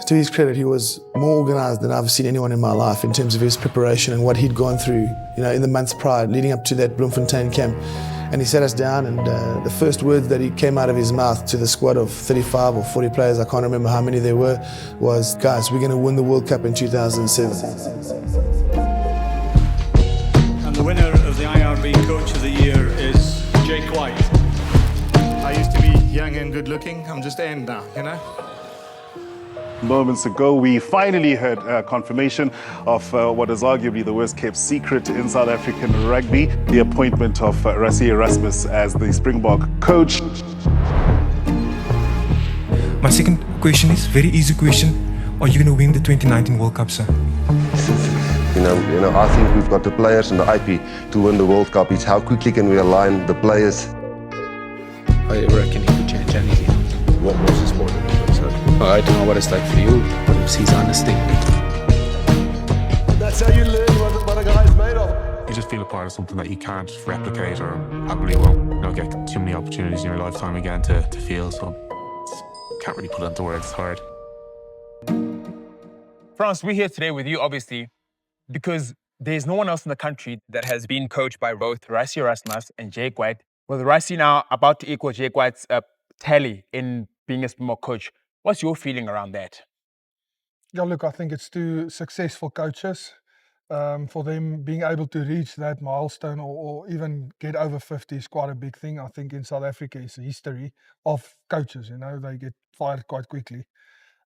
To his credit, he was more organised than I've seen anyone in my life in terms of his preparation and what he'd gone through, in the months prior, leading up to that Bloemfontein camp. And he sat us down, and the first words that he came out of his mouth to the squad of 35 or 40 players, I can't remember how many there were, was, guys, we're going to win the World Cup in 2007. And the winner of the IRB Coach of the Year is Jake White. I used to be young and good looking. I'm just end now, Moments ago, we finally heard confirmation of what is arguably the worst kept secret in South African rugby, the appointment of Rassie Erasmus as the Springbok coach. My second question is very easy question. Are you going to win the 2019 World Cup, sir? I think we've got the players and the IP to win the World Cup. It's how quickly can we align the players. I reckon he could change anything. What was the sport? I don't know what it's like for you, but it's his honesty. That's how you learn what a guy's made of. You just feel a part of something that you can't replicate or probably won't get too many opportunities in your lifetime again to feel, so can't really put it into words, it's hard. Frans, we're here today with you, obviously, because there's no one else in the country that has been coached by both Rassie Erasmus and Jake White, with Rassie now about to equal Jake White's tally in being a Springbok coach. What's your feeling around that? Yeah, look, I think it's two successful coaches. For them being able to reach that milestone or even get over 50 is quite a big thing. I think in South Africa it's a history of coaches, they get fired quite quickly.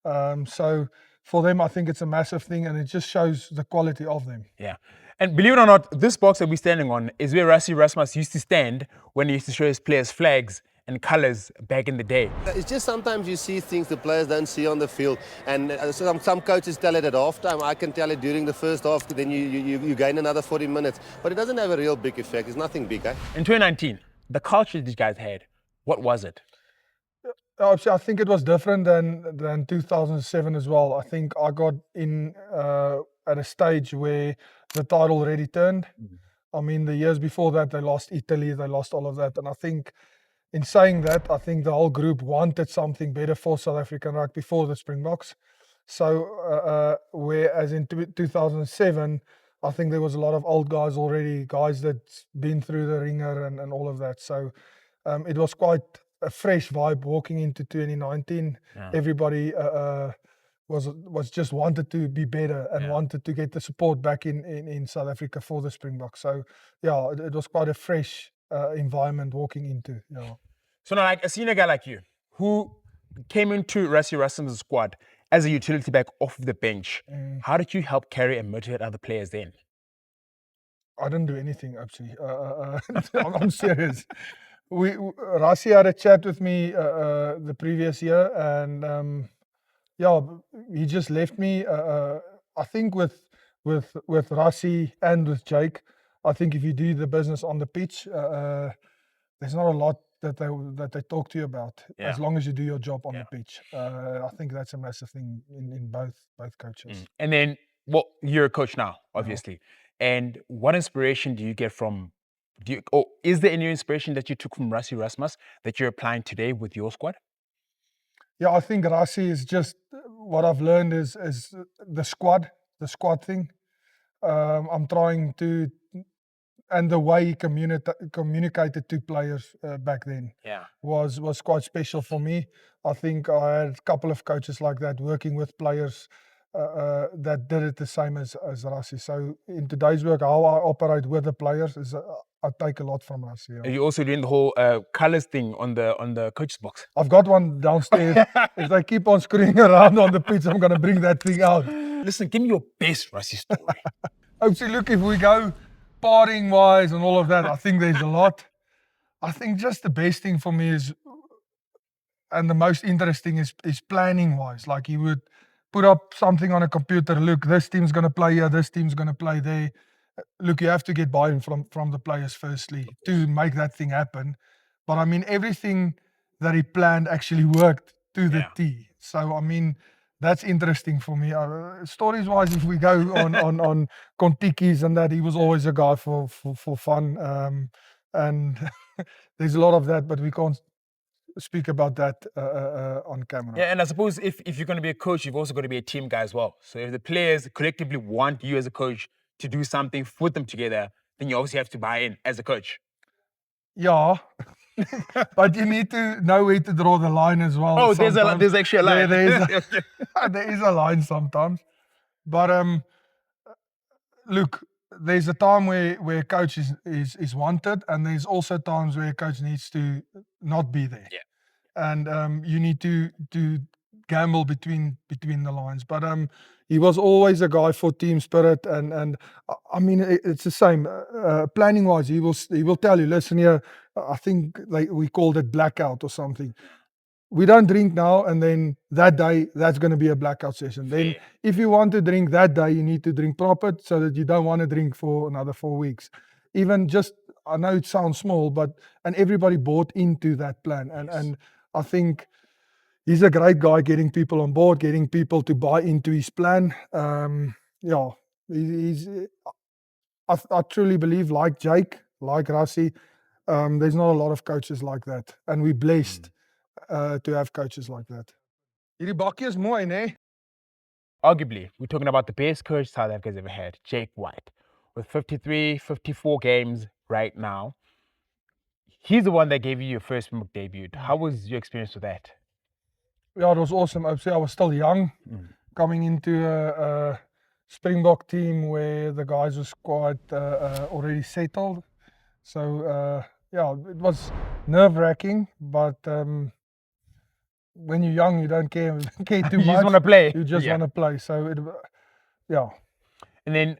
So for them, I think it's a massive thing, and it just shows the quality of them. Yeah. And believe it or not, this box that we're standing on is where Rassie Erasmus used to stand when he used to show his players flags and colours back in the day. It's just sometimes you see things the players don't see on the field, and some coaches tell it at half-time. I can tell it during the first half, then you gain another 40 minutes. But it doesn't have a real big effect. It's nothing big, eh? In 2019, the culture these guys had, what was it? I think it was different than 2007 as well. I think I got in at a stage where the tide already turned. I mean, the years before that, they lost Italy, they lost all of that. And I think in saying that, I think the whole group wanted something better for South African rugby, for the Springboks. So whereas in 2007, I think there was a lot of old guys already, guys that's been through the ringer and all of that. So it was quite a fresh vibe walking into 2019. Yeah. Everybody was just wanted to be better and wanted to get the support back in South Africa for the Springboks. So yeah, it was quite a fresh environment walking into. Yeah. So now, like a senior guy like you, who came into Rassie Erasmus' squad as a utility back off the bench, how did you help carry and motivate other players then? I didn't do anything, actually. I'm serious. Rassie had a chat with me the previous year, and he just left me. I think with Rassie and with Jake, I think if you do the business on the pitch, there's not a lot that they talk to you about, as long as you do your job on the pitch. I think that's a massive thing in both coaches. And then, you're a coach now, obviously. And what inspiration do you get from? Is there any inspiration that you took from Rassie Erasmus that you're applying today with your squad? Yeah, I think Rassie is just what I've learned is the squad thing. I'm trying to, and the way he communicated to players back then was quite special for me. I think I had a couple of coaches like that working with players that did it the same as Rassie. So in today's work, how I operate with the players is I take a lot from Rassie. Are you also doing the whole colours thing on the coach's box? I've got one downstairs. If they keep on screwing around on the pitch, I'm going to bring that thing out. Listen, give me your best Rassie story. Actually, look, if we go parting-wise and all of that, I think there's a lot. I think just the best thing for me is, and the most interesting is planning-wise. Like he would put up something on a computer. Look, this team's going to play here, this team's going to play there. Look, you have to get buy-in from the players firstly to make that thing happen. But I mean, everything that he planned actually worked to the T. So I mean, that's interesting for me. Stories-wise, if we go on Kontikis and that, he was always a guy for fun. And there's a lot of that, but we can't speak about that on camera. Yeah, and I suppose if you're going to be a coach, you've also got to be a team guy as well. So if the players collectively want you as a coach to do something, put them together, then you obviously have to buy in as a coach. Yeah, but you need to know where to draw the line as well. Oh, there's actually a line. There is a line sometimes. But look, there's a time where a coach is wanted, and there's also times where a coach needs to not be there. Yeah. And you need to gamble between the lines. But he was always a guy for team spirit, and I mean it's the same. Planning wise, he will tell you, listen here, I think we called it blackout or something. We don't drink now, and then that day that's going to be a blackout session. Then if you want to drink that day, you need to drink proper, so that you don't want to drink for another 4 weeks. Even just, I know it sounds small, and everybody bought into that plan, and I think he's a great guy, getting people on board, getting people to buy into his plan. Yeah, I truly believe, like Jake, like Rassie, there's not a lot of coaches like that, and we're blessed to have coaches like that. Hierdie bakkie is mooi, né? Arguably, we're talking about the best coach South Africa's ever had, Jake White, with 53, 54 games right now. He's the one that gave you your first Springbok debut. How was your experience with that? Yeah, it was awesome. Obviously, I was still young, coming into a Springbok team where the guys was quite already settled. So, yeah, it was nerve-wracking, but when you're young, you don't care too much. You just want to play. You just want to play. So, yeah. And then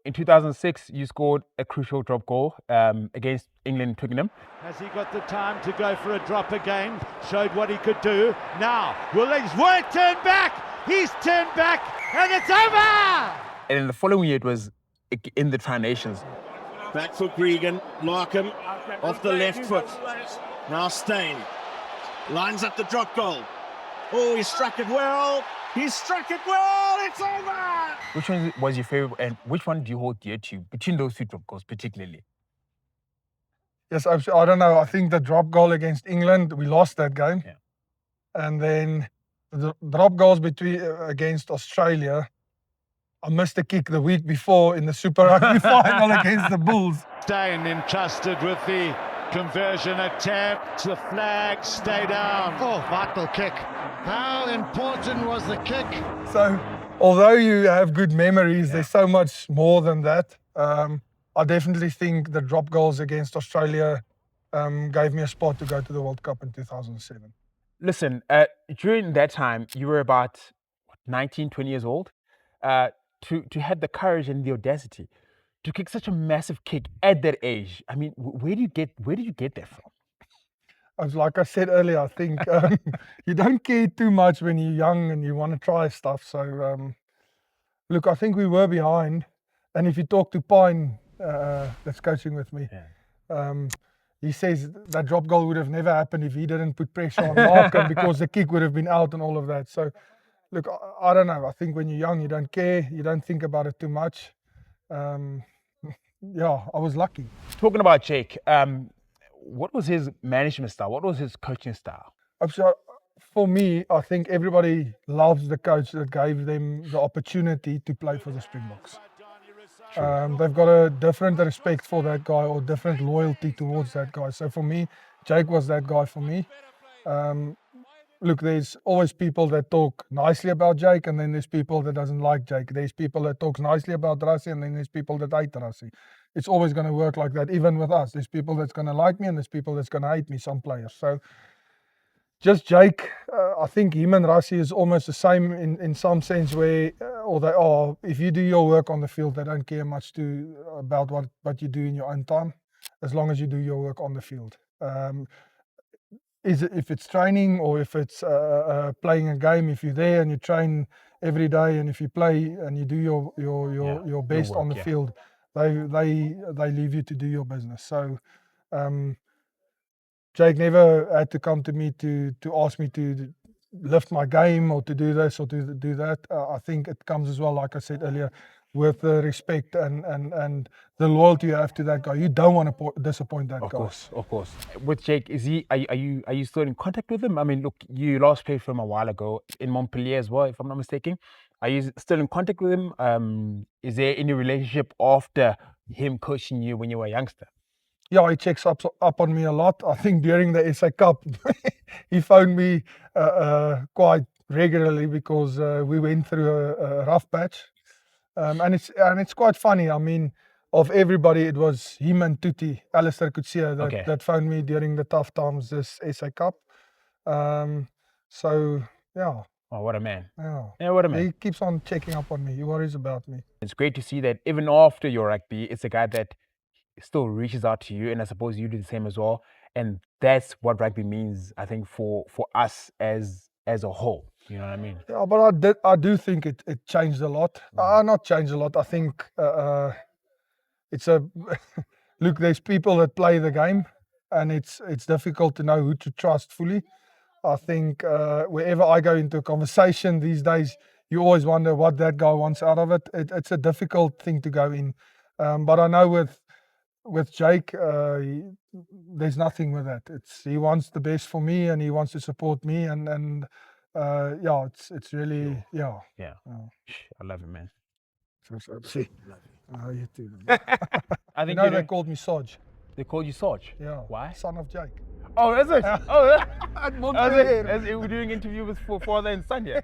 in 2006, you scored a crucial drop goal against England Twickenham. Has he got the time to go for a drop again? Showed what he could do. Now, will his word turn back? He's turned back, and it's over! And in the following year, it was in the Tri-Nations. Back for Gregan, Markham off the left foot. Now Steyn lines up the drop goal. Oh, he struck it well. He struck it well. It's over. Which one was your favorite, and which one do you hold dear to between those two drop goals, particularly? Yes, I don't know. I think the drop goal against England, we lost that game. Yeah. And then the drop goals against Australia, I missed a kick the week before in the Super Rugby final against the Bulls. Steyn entrusted with the conversion attempt. The flag, stay down. Oh, vital kick. How important was the kick? So, although you have good memories, there's so much more than that. I definitely think the drop goals against Australia gave me a spot to go to the World Cup in 2007. Listen, during that time, you were about 19, 20 years old. To have the courage and the audacity to kick such a massive kick at that age. I mean, where did you get that from? Like I said earlier, I think you don't care too much when you're young and you want to try stuff. So, look, I think we were behind. And if you talk to Pine, that's coaching with me, he says that drop goal would have never happened if he didn't put pressure on Markham because the kick would have been out and all of that. So, look, I don't know. I think when you're young, you don't care. You don't think about it too much. Yeah, I was lucky. Talking about Jake, what was his management style? What was his coaching style? For me, I think everybody loves the coach that gave them the opportunity to play for the Springboks. They've got a different respect for that guy or different loyalty towards that guy. So for me, Jake was that guy for me. Look, there's always people that talk nicely about Jake, and then there's people that doesn't like Jake. There's people that talk nicely about Rassie, and then there's people that hate Rassie. It's always going to work like that, even with us. There's people that's going to like me, and there's people that's going to hate me, some players. So just Jake, I think him and Rassie is almost the same in some sense where, or they are, if you do your work on the field, they don't care much about what you do in your own time, as long as you do your work on the field. If it's training or if it's playing a game, if you're there and you train every day, and if you play and you do your best on the field, they leave you to do your business. So Jake never had to come to me to ask me to lift my game or to do this or to do that. I think it comes as well, like I said earlier, with the respect and the loyalty you have to that guy. You don't want to disappoint that guy. Of course. With Jake, is he? Are you still in contact with him? I mean, look, you last played for him a while ago in Montpellier as well, if I'm not mistaken. Are you still in contact with him? Is there any relationship after him coaching you when you were a youngster? Yeah, he checks up on me a lot. I think during the SA Cup, he phoned me quite regularly because we went through a rough patch, and it's quite funny. I mean, of everybody, it was him and Tuti, Alistair Kutsia, that phoned me during the tough times this SA Cup. So yeah. Oh, what a man. Yeah, what a man. He keeps on checking up on me. He worries about me. It's great to see that even after your rugby, it's a guy that still reaches out to you, and I suppose you do the same as well. And that's what rugby means, I think, for us as a whole. You know what I mean? Yeah, but I do think it changed a lot. Not changed a lot. I think it's a look. There's people that play the game, and it's difficult to know who to trust fully. I think wherever I go into a conversation these days, you always wonder what that guy wants out of it. It's a difficult thing to go in, but I know with Jake, there's nothing with that. He wants the best for me, and he wants to support me, and yeah, it's really yeah. I love it, man. See, you too. I think they called me Soj. They called you Soj? Yeah. Why? Son of Jake. Oh, is it? Oh, At Montpellier. We're doing interviews for father and son here.